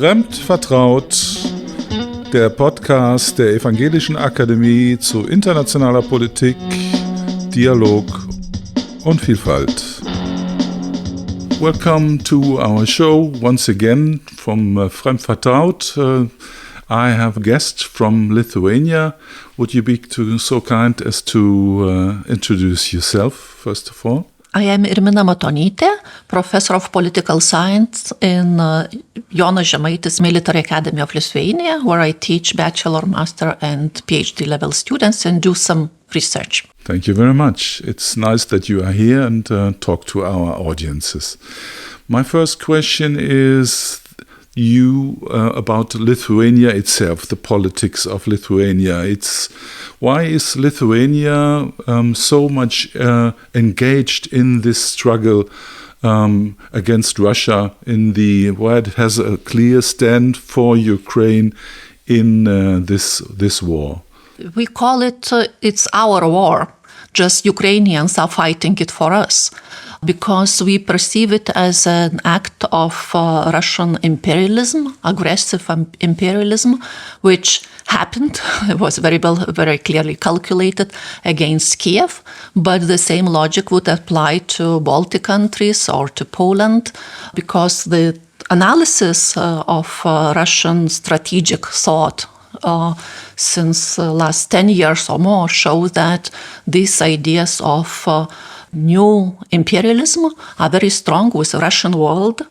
FREMD-VERTRAUT, der Podcast der Evangelischen Akademie zu internationaler Politik, Dialog und Vielfalt. Welcome to our show once again from FREMD-VERTRAUT. I have a guest from Lithuania. Would you be so kind as to introduce yourself, first of all? I am Irmina Matonytė, Professor of Political Science in Jonas Žemaitis Military Academy of Lithuania, where I teach bachelor, master, and PhD level students and do some research. Thank you very much. It's nice that you are here and talk to our audiences. My first question is about Lithuania itself, the politics of Lithuania. Why is Lithuania so much engaged in this struggle against Russia, where it has a clear stand for Ukraine in this war? We call it, it's our war. Just Ukrainians are fighting it for us, because we perceive it as an act of Russian imperialism, aggressive imperialism, which happened. It was very clearly calculated against Kiev, but the same logic would apply to Baltic countries or to Poland, because the analysis of Russian strategic thought since last 10 years or more show that these ideas of new imperialism are very strong with the Russian world,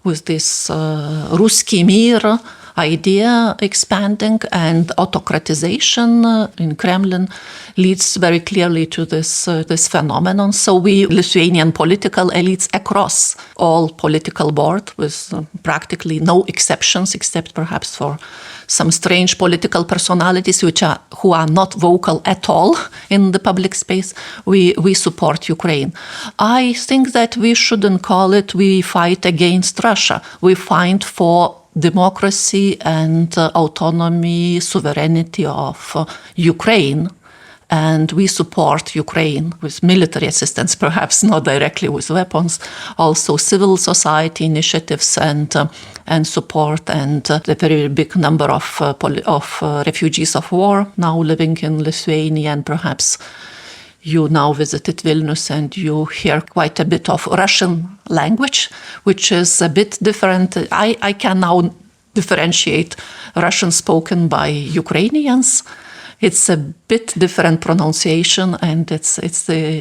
with this Ruski Mir idea expanding, and autocratization in Kremlin leads very clearly to this phenomenon. So we Lithuanian political elites across all political board, with practically no exceptions, except perhaps for some strange political personalities who are not vocal at all in the public space, we support Ukraine. I think that we shouldn't call it we fight against Russia. We fight for democracy and autonomy, sovereignty of Ukraine. And we support Ukraine with military assistance, perhaps not directly with weapons, also civil society initiatives and support, and a very big number of refugees of war now living in Lithuania. And perhaps you now visited Vilnius and you hear quite a bit of Russian language, which is a bit different. I can now differentiate Russian spoken by Ukrainians. It's a bit different pronunciation, and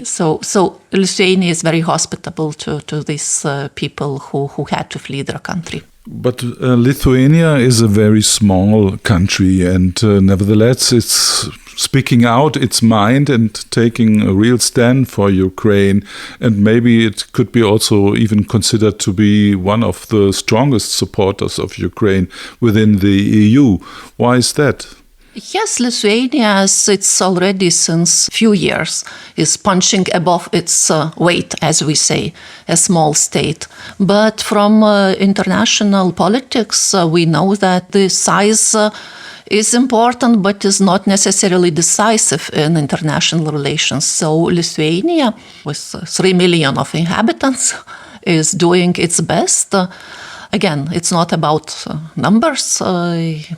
so Lithuania is very hospitable to these people who had to flee their country. But Lithuania is a very small country, and nevertheless it's speaking out its mind and taking a real stand for Ukraine, and maybe it could be also even considered to be one of the strongest supporters of Ukraine within the EU. Why is that? Yes, Lithuania, it's already since few years, is punching above its weight, as we say, a small state. But from international politics, we know that the size is important, but is not necessarily decisive in international relations. So Lithuania, with 3 million of inhabitants, is doing its best. Again, it's not about numbers,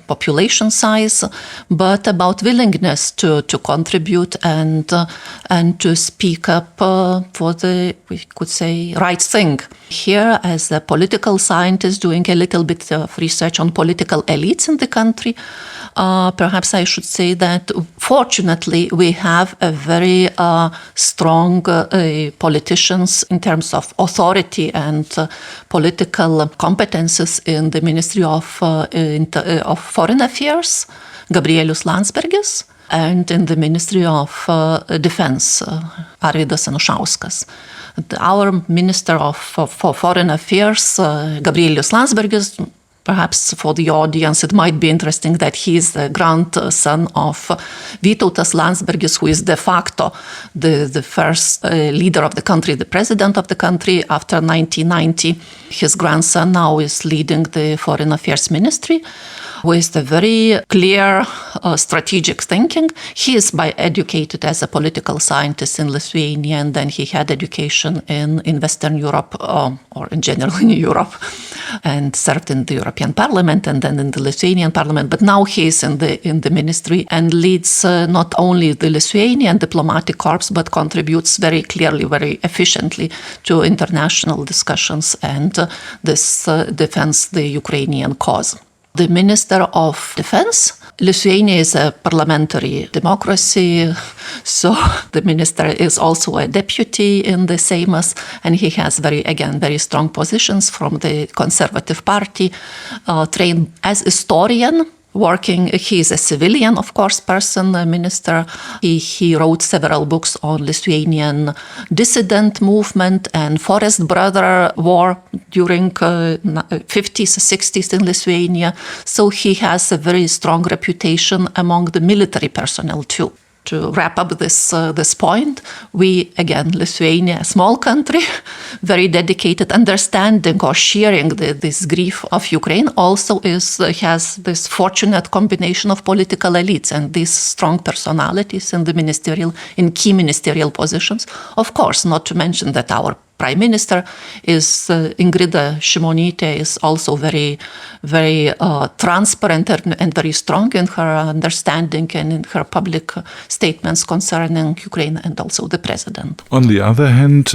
population size, but about willingness to contribute and to speak up for the, we could say, right thing. Here, as a political scientist doing a little bit of research on political elites in the country, perhaps I should say that fortunately we have a very strong politicians in terms of authority and political competences in the Ministry of Foreign Affairs, Gabrielius Landsbergis, and in the Ministry of Defense, Arvydas Anušauskas. Our Minister for Foreign Affairs, Gabrielius Landsbergis, perhaps for the audience, it might be interesting that he is the grandson of Vytautas Landsbergis, who is de facto the first leader of the country, the president of the country after 1990. His grandson now is leading the Foreign Affairs Ministry. with a very clear strategic thinking. He is educated as a political scientist in Lithuania, and then he had education in Western Europe, or in general in Europe, and served in the European Parliament and then in the Lithuanian Parliament. But now he is in the ministry and leads not only the Lithuanian diplomatic corps, but contributes very clearly, very efficiently to international discussions and defends the Ukrainian cause. The Minister of Defense. Lithuania is a parliamentary democracy, so the minister is also a deputy in the Seimas, and he has very strong positions from the Conservative Party, trained as historian. He is a civilian, of course, person, a minister. He wrote several books on Lithuanian dissident movement and Forest Brother War during 50s, 60s in Lithuania. So he has a very strong reputation among the military personnel too. To wrap up this point, we, again, Lithuania, a small country, very dedicated, understanding or sharing this grief of Ukraine, also has this fortunate combination of political elites and these strong personalities in key ministerial positions. Of course, not to mention that our Prime Minister is Ingrida Šimonytė, is also very transparent and very strong in her understanding and in her public statements concerning Ukraine and also the president. On the other hand,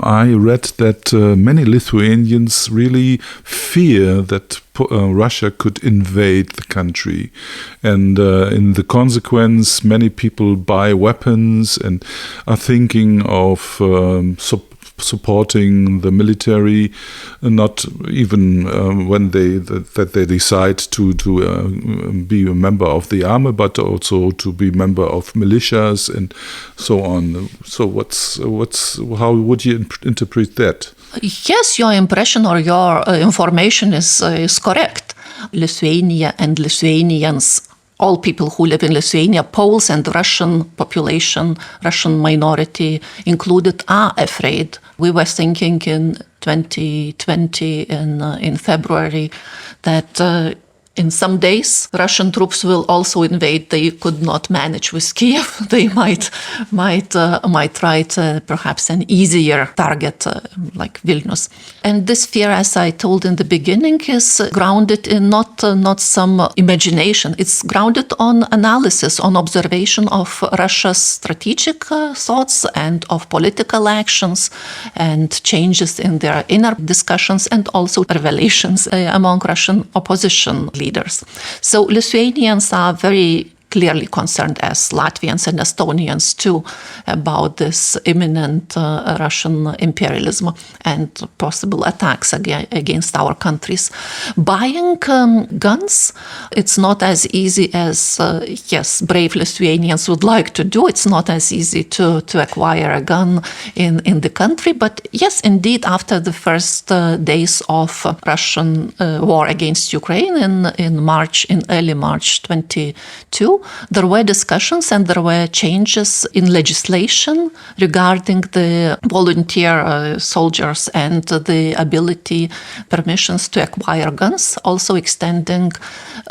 I read that many Lithuanians really fear that Russia could invade the country, and in the consequence, many people buy weapons and are thinking of supporting the military, not even when they decide to be a member of the army, but also to be member of militias and so on. So how would you interpret that? Yes, your impression or your information is correct. Lithuania and Lithuanians, all people who live in Lithuania, Poles and Russian population, Russian minority included, are afraid. We were thinking in 2020 in February that in some days Russian troops will also invade. They could not manage with Kiev. They might write perhaps an easier target like Vilnius. And this fear, as I told in the beginning, is grounded in not some imagination. It's grounded on analysis, on observation of Russia's strategic thoughts and of political actions and changes in their inner discussions and also revelations among Russian opposition leaders. So Lithuanians are very clearly concerned, as Latvians and Estonians too, about this imminent Russian imperialism and possible attacks against our countries. Buying guns, it's not as easy as, brave Lithuanians would like to do. It's not as easy to acquire a gun in the country. But yes, indeed, after the first days of Russian war against Ukraine in early March 2022, there were discussions and there were changes in legislation regarding the volunteer soldiers and the permissions to acquire guns, also extending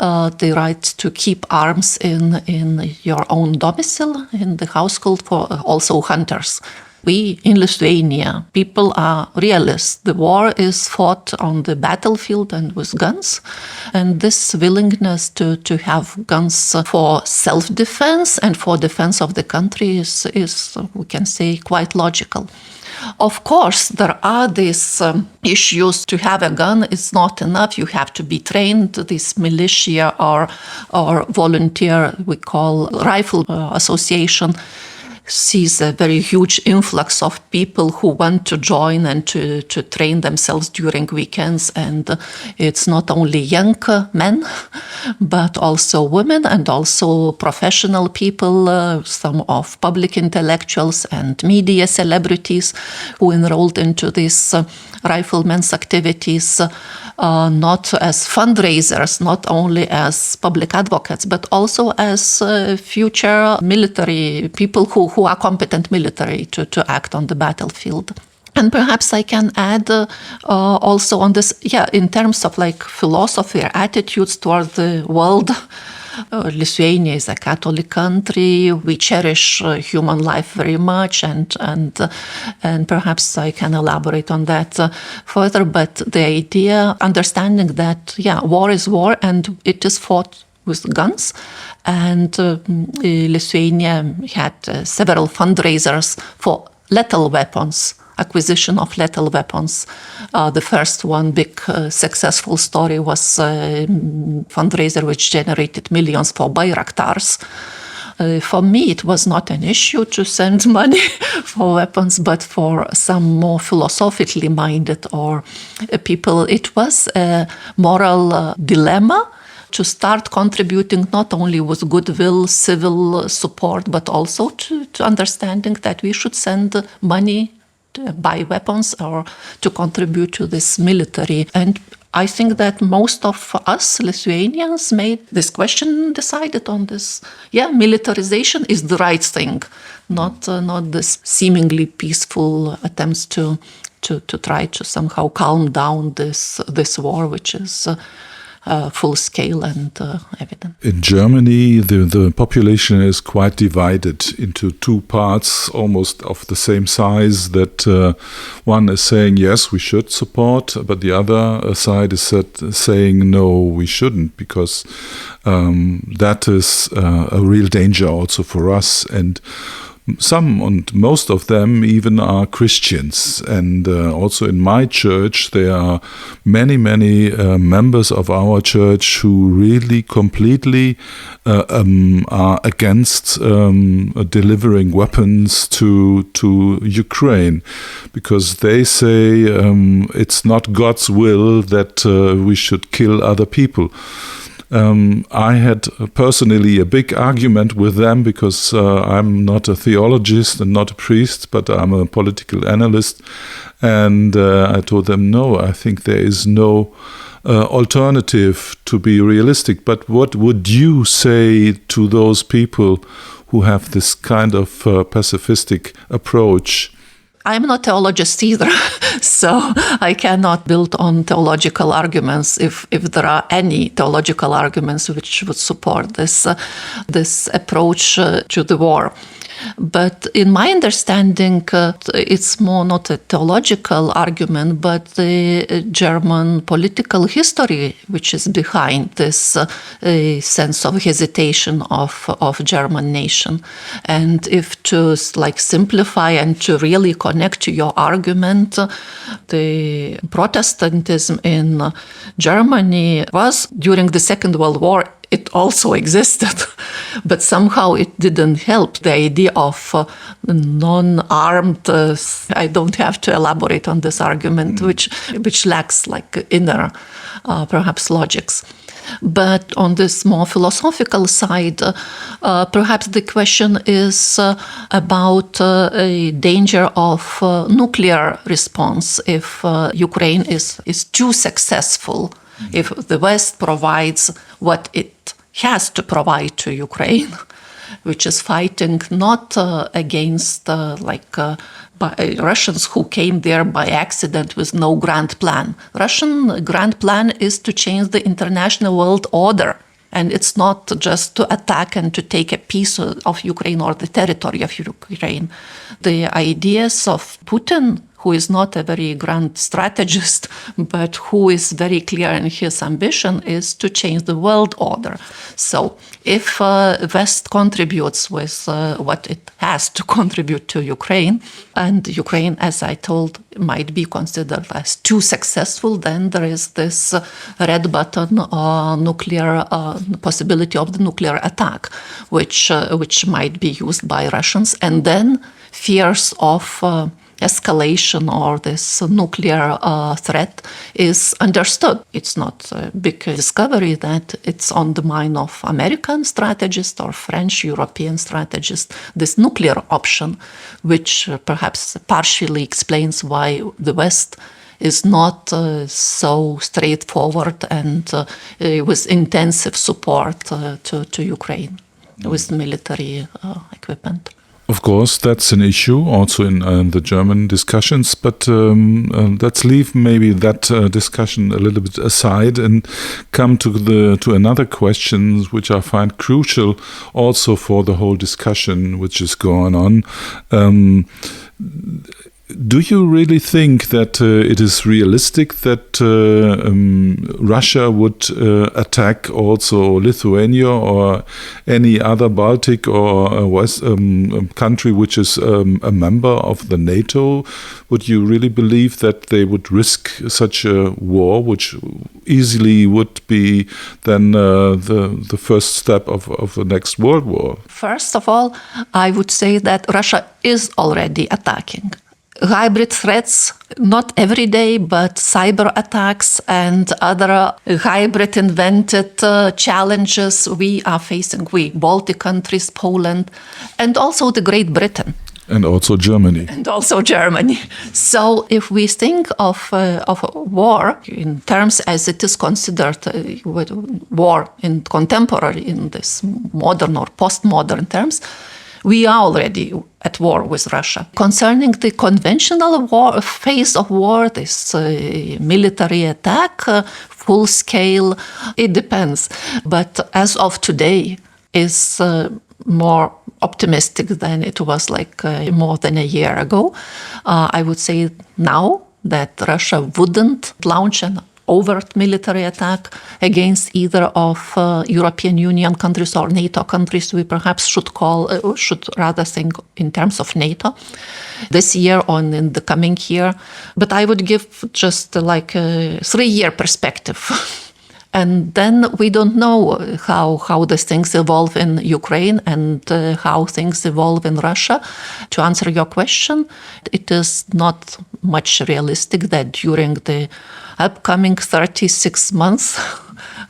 the right to keep arms in your own domicile, in the household, for also hunters. We, in Lithuania, people are realists. The war is fought on the battlefield and with guns. And this willingness to have guns for self-defense and for defense of the country is, we can say, quite logical. Of course, there are these issues. To have a gun is not enough. You have to be trained. This militia or volunteer, we call Rifle Association, sees a very huge influx of people who want to join and to train themselves during weekends. And it's not only young men, but also women and also professional people, some of public intellectuals and media celebrities who enrolled into these riflemen's activities, not as fundraisers, not only as public advocates, but also as future military people who are competent military to act on the battlefield. And perhaps I can add also on this, in terms of like philosophy or attitudes toward the world. Lithuania is a Catholic country. We cherish human life very much, and perhaps I can elaborate on that further. But the idea, understanding that war is war, and it is fought with guns. And Lithuania had several fundraisers for lethal weapons. Acquisition of lethal weapons. The first one big successful story was a fundraiser which generated millions for Bayraktars. For me, it was not an issue to send money for weapons, but for some more philosophically minded or people, it was a moral dilemma to start contributing not only with goodwill, civil support, but also to understanding that we should send money to buy weapons or to contribute to this military. And I think that most of us Lithuanians made this question, decided on this. Militarization is the right thing, not this seemingly peaceful attempts to try to somehow calm down this war, which is full scale and evident. In Germany, the population is quite divided into two parts, almost of the same size, that one is saying, yes, we should support, but the other side is saying, no, we shouldn't, because that is a real danger also for us. And some and most of them even are Christians, and also in my church there are many members of our church who really completely are against delivering weapons to Ukraine, because they say it's not God's will that we should kill other people. I had personally a big argument with them, because I'm not a theologist and not a priest, but I'm a political analyst. And I told them, no, I think there is no alternative to be realistic. But what would you say to those people who have this kind of pacifistic approach? I'm not a theologist either, so I cannot build on theological arguments if there are any theological arguments which would support this approach to the war. But in my understanding, it's more not a theological argument, but the German political history which is behind this sense of hesitation of German nation. And if to simplify and to really connect to your argument, the Protestantism in Germany was, during the Second World War, it also existed, but somehow it didn't help. The idea of non-armed, I don't have to elaborate on this argument, which lacks inner, perhaps, logics. But on this more philosophical side, perhaps the question is about a danger of nuclear response if Ukraine is too successful. If the West provides what it has to provide to Ukraine, which is fighting not against by Russians who came there by accident with no grand plan. Russian grand plan is to change the international world order. And it's not just to attack and to take a piece of Ukraine or the territory of Ukraine. The ideas of Putin, who is not a very grand strategist, but who is very clear in his ambition, is to change the world order. So if West contributes with what it has to contribute to Ukraine, and Ukraine, as I told, might be considered as too successful, then there is this red button nuclear possibility of the nuclear attack, which might be used by Russians, and then fears of escalation or this nuclear threat is understood. It's not a big discovery that it's on the mind of American strategists or French, European strategists, this nuclear option, which perhaps partially explains why the West is not so straightforward and with intensive support to Ukraine with military equipment. Of course, that's an issue also in the German discussions, but let's leave maybe that discussion a little bit aside and come to another question, which I find crucial also for the whole discussion which is going on. Do you really think that it is realistic that Russia would attack also Lithuania or any other Baltic or West country which is a member of the NATO? Would you really believe that they would risk such a war, which easily would be then the first step of the next World War? First of all, I would say that Russia is already attacking. Hybrid threats, not every day, but cyber attacks and other hybrid invented challenges we are facing, we, Baltic countries, Poland, and also the Great Britain. And also Germany. So if we think of a war in terms as it is considered war in contemporary, in this modern or postmodern terms, we are already at war with Russia. Concerning the conventional war phase of war, this military attack, full scale, it depends. But as of today, is more optimistic than it was like more than a year ago. I would say now that Russia wouldn't launch an overt military attack against either of European Union countries or NATO countries. We perhaps should rather think in terms of NATO this year or in the coming year. But I would give just like a 3-year perspective. And then we don't know how these things evolve in Ukraine and how things evolve in Russia. To answer your question, it is not much realistic that during the upcoming 36 months,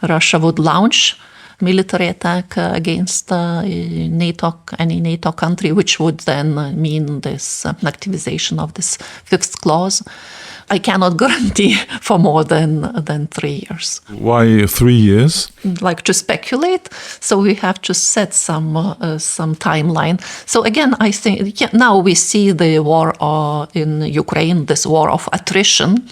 Russia would launch military attack against any NATO country, which would then mean this activization of this fifth clause. I cannot guarantee for more than 3 years. Why 3 years? Like to speculate, so we have to set some timeline. So again, I think now we see the war in Ukraine, this war of attrition.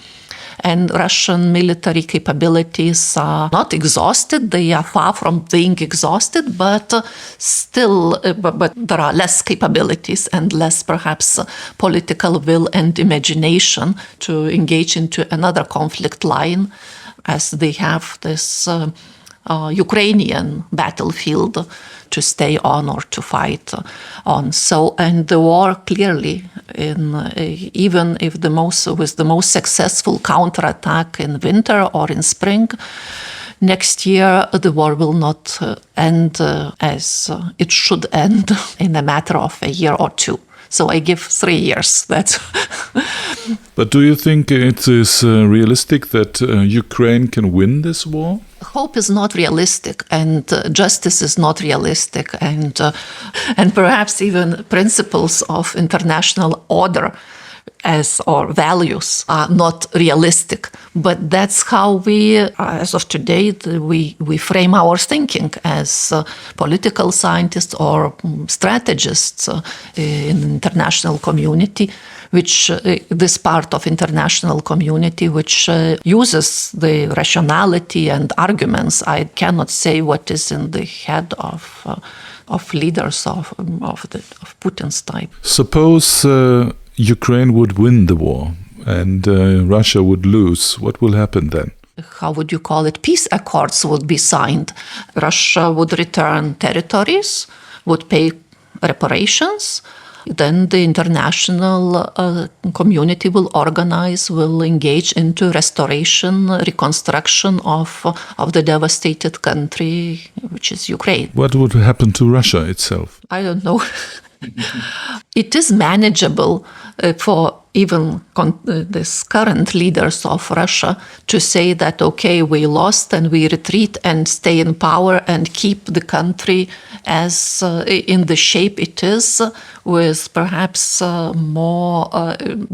And Russian military capabilities are not exhausted. They are far from being exhausted, but still, but there are less capabilities and less perhaps political will and imagination to engage into another conflict line, as they have this Ukrainian battlefield to stay on or to fight on. So, and the war clearly, even if with the most successful counterattack in winter or in spring, next year the war will not end as it should end in a matter of a year or two. So I give 3 years. That's. But do you think it is realistic that Ukraine can win this war? Hope is not realistic, and justice is not realistic, and perhaps even principles of international order or values are not realistic. But that's how we, as of today, we frame our thinking as political scientists or strategists in international community, which this part of international community which uses the rationality and arguments. I cannot say what is in the head of leaders of Putin's type. Suppose Ukraine would win the war and Russia would lose. What will happen then? How would you call it? Peace accords would be signed. Russia would return territories, would pay reparations. Then the international community will engage into restoration, reconstruction of the devastated country, which is Ukraine. What would happen to Russia itself? I don't know. It is manageable for even this current leaders of Russia to say that, okay, we lost and we retreat and stay in power and keep the country as in the shape it is, with perhaps more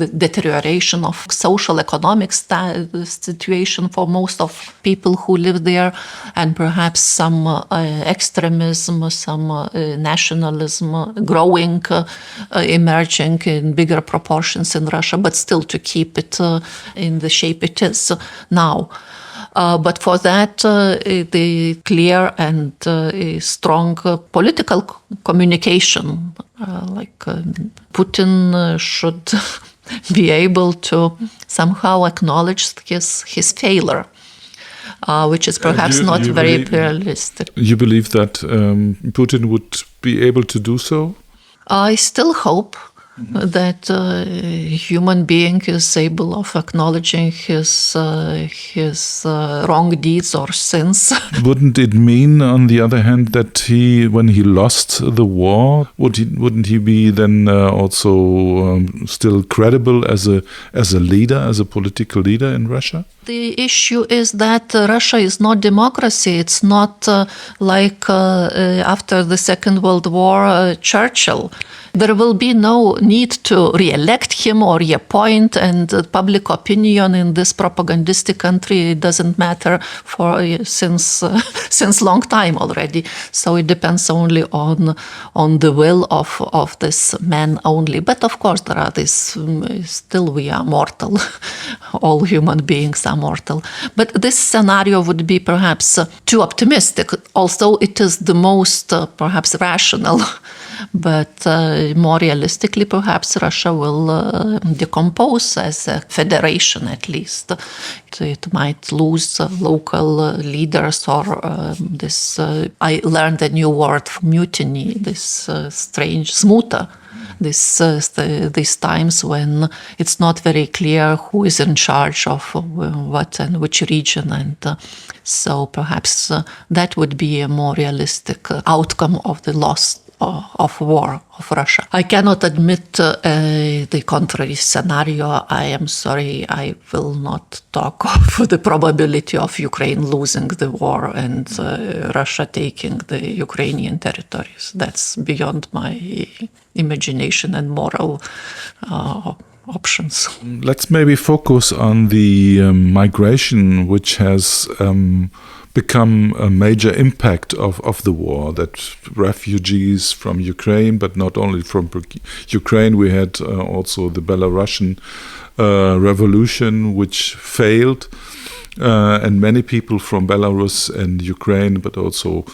the deterioration of social economic situation for most of people who live there, and perhaps some extremism, some nationalism growing, emerging in bigger proportions in Russia, but still to keep it in the shape it is now. But for that, the clear and strong political communication, Putin should be able to somehow acknowledge his failure, which is perhaps not very realistic. You believe that Putin would be able to do so? I still hope that human being is able of acknowledging his wrong deeds or sins. Wouldn't it mean, on the other hand, that when he lost the war, wouldn't he be then also still credible as a leader, as a political leader in Russia? The issue is that Russia is not democracy. It's not like after the Second World War, Churchill. There will be no need to re-elect him or reappoint, and public opinion in this propagandistic country doesn't matter since long time already. So it depends only on the will of this man only. But of course, there are this. Still, we are mortal. All human beings are mortal. But this scenario would be perhaps too optimistic. Also, it is the most perhaps rational. But more realistically, perhaps Russia will decompose as a federation, at least. It might lose local leaders or this. I learned a new word, mutiny, this strange smuta. These times when it's not very clear who is in charge of what and which region, and so perhaps that would be a more realistic outcome of the loss of war of Russia. I cannot admit the contrary scenario. I am sorry, I will not talk of the probability of Ukraine losing the war and Russia taking the Ukrainian territories. That's beyond my imagination and moral options. Let's maybe focus on the migration, which has become a major impact of the war, that refugees from Ukraine, but not only from Ukraine, we had also the Belarusian revolution, which failed, and many people from Belarus and Ukraine, but also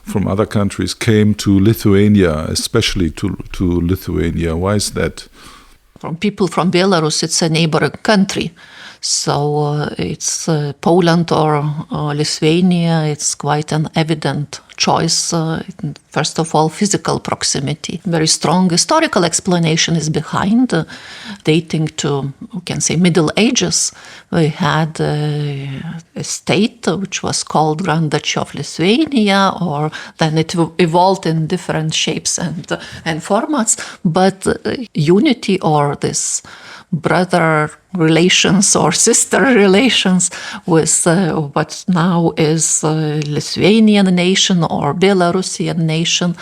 from other countries, came to Lithuania, especially to Lithuania. Why is that? From people from Belarus, it's a neighboring country. So it's Poland or Lithuania. It's quite an evident choice. First of all, physical proximity. Very strong historical explanation is behind, dating to, we can say, Middle Ages. We had a state which was called Grand Duchy of Lithuania, or then it evolved in different shapes and formats. But unity, or this brother relations or sister relations with what now is Lithuanian nation or Belarusian nation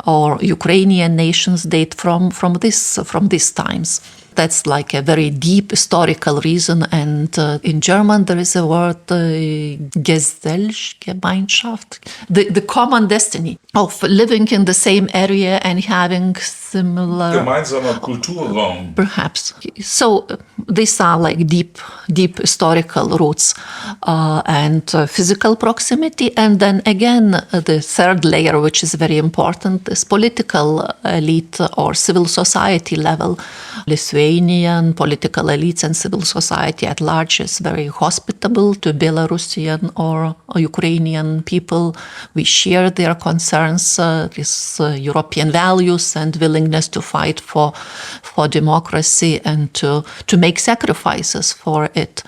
or Ukrainian nations, date from these times. That's like a very deep historical reason, and in German there is a word Gesellschaft, the common destiny of living in the same area and having similar Gemeinsamer Kulturraum. Perhaps. So these are like deep historical roots and physical proximity, and then again the third layer, which is very important, is political elite or civil society level. Lithuanian political elites and civil society at large is very hospitable to Belarusian or Ukrainian people. We share their concerns, these European values and willingness to fight for democracy and to make sacrifices for it.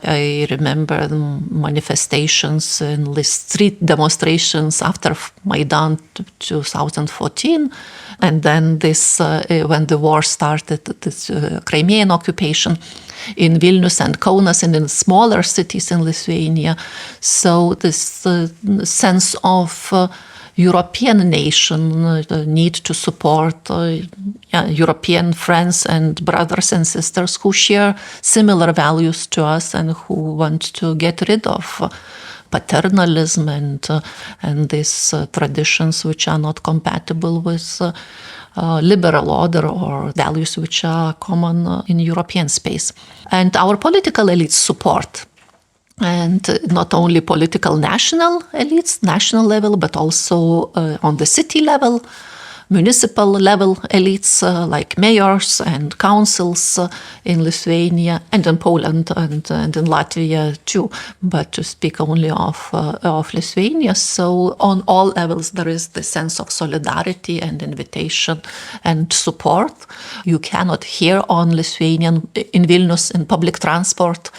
I remember the manifestations and the street demonstrations after Maidan 2014. And then this, when the war started, this Crimean occupation in Vilnius and Kaunas and in smaller cities in Lithuania. So this sense of European nation, the need to support European friends and brothers and sisters who share similar values to us and who want to get rid of paternalism and these traditions which are not compatible with liberal order or values which are common in European space. And our political elites support. And not only political national elites, national level, but also on the city level, municipal level elites like mayors and councils in Lithuania and in Poland and in Latvia too. But to speak only of Lithuania, so on all levels there is the sense of solidarity and invitation and support. You cannot hear on Lithuanian in Vilnius in public transport.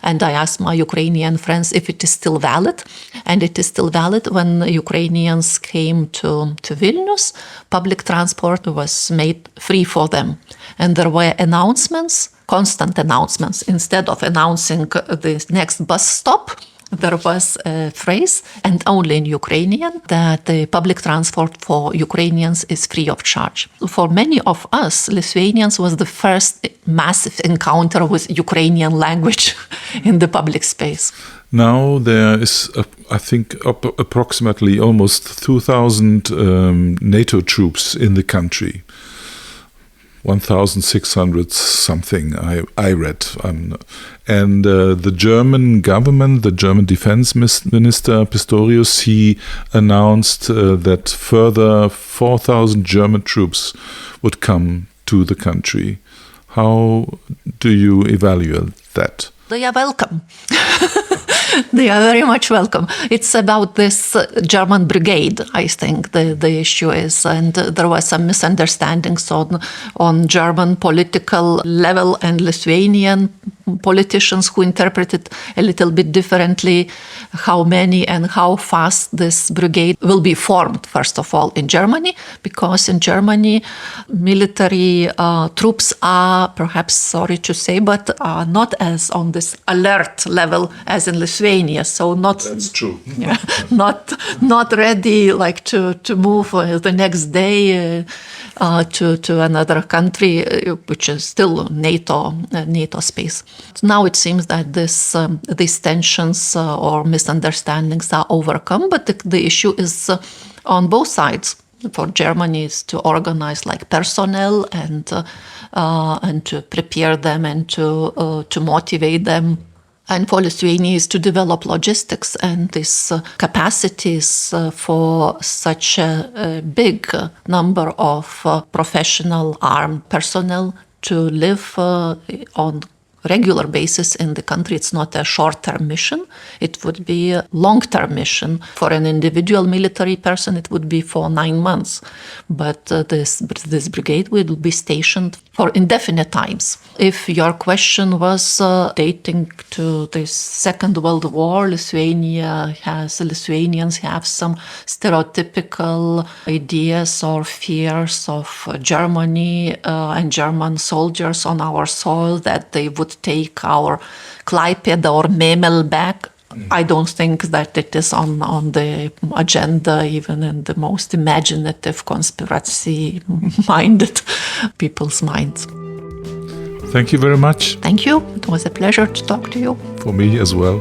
And I asked my Ukrainian friends if it is still valid. And it is still valid. When Ukrainians came to Vilnius, public transport was made free for them. And there were announcements, constant announcements. Instead of announcing the next bus stop, there was a phrase, and only in Ukrainian, that the public transport for Ukrainians is free of charge. For many of us, Lithuanians was the first massive encounter with Ukrainian language in the public space. Now there is, I think, approximately almost 2,000 NATO troops in the country. 1,600 something, I read. And the German government, the German defense minister Pistorius, he announced that further 4,000 German troops would come to the country. How do you evaluate that? They are welcome. They are very much welcome. It's about this German brigade, I think, the issue is. And there were some misunderstandings on German political level and Lithuanian politicians who interpreted a little bit differently how many and how fast this brigade will be formed, first of all, in Germany, because in Germany, military troops are, perhaps sorry to say, but are not as on this alert level as in Lithuania. So not That's true. Yeah, not ready like to move the next day to another country, which is still NATO space. Now it seems that these tensions or misunderstandings are overcome, but the issue is on both sides. For Germany is to organize like personnel and to prepare them and to motivate them. And for Lithuania is to develop logistics and these capacities for such a big number of professional armed personnel to live on regular basis in the country. It's not a short-term mission. It would be a long-term mission. For an individual military person, it would be for 9 months. But this brigade will be stationed for indefinite times. If your question was dating to the Second World War, Lithuanians have some stereotypical ideas or fears of Germany and German soldiers on our soil, that they would take our Klaipėda or Memel back. I don't think that it is on the agenda, even in the most imaginative, conspiracy-minded people's minds. Thank you very much. Thank you. It was a pleasure to talk to you. For me as well.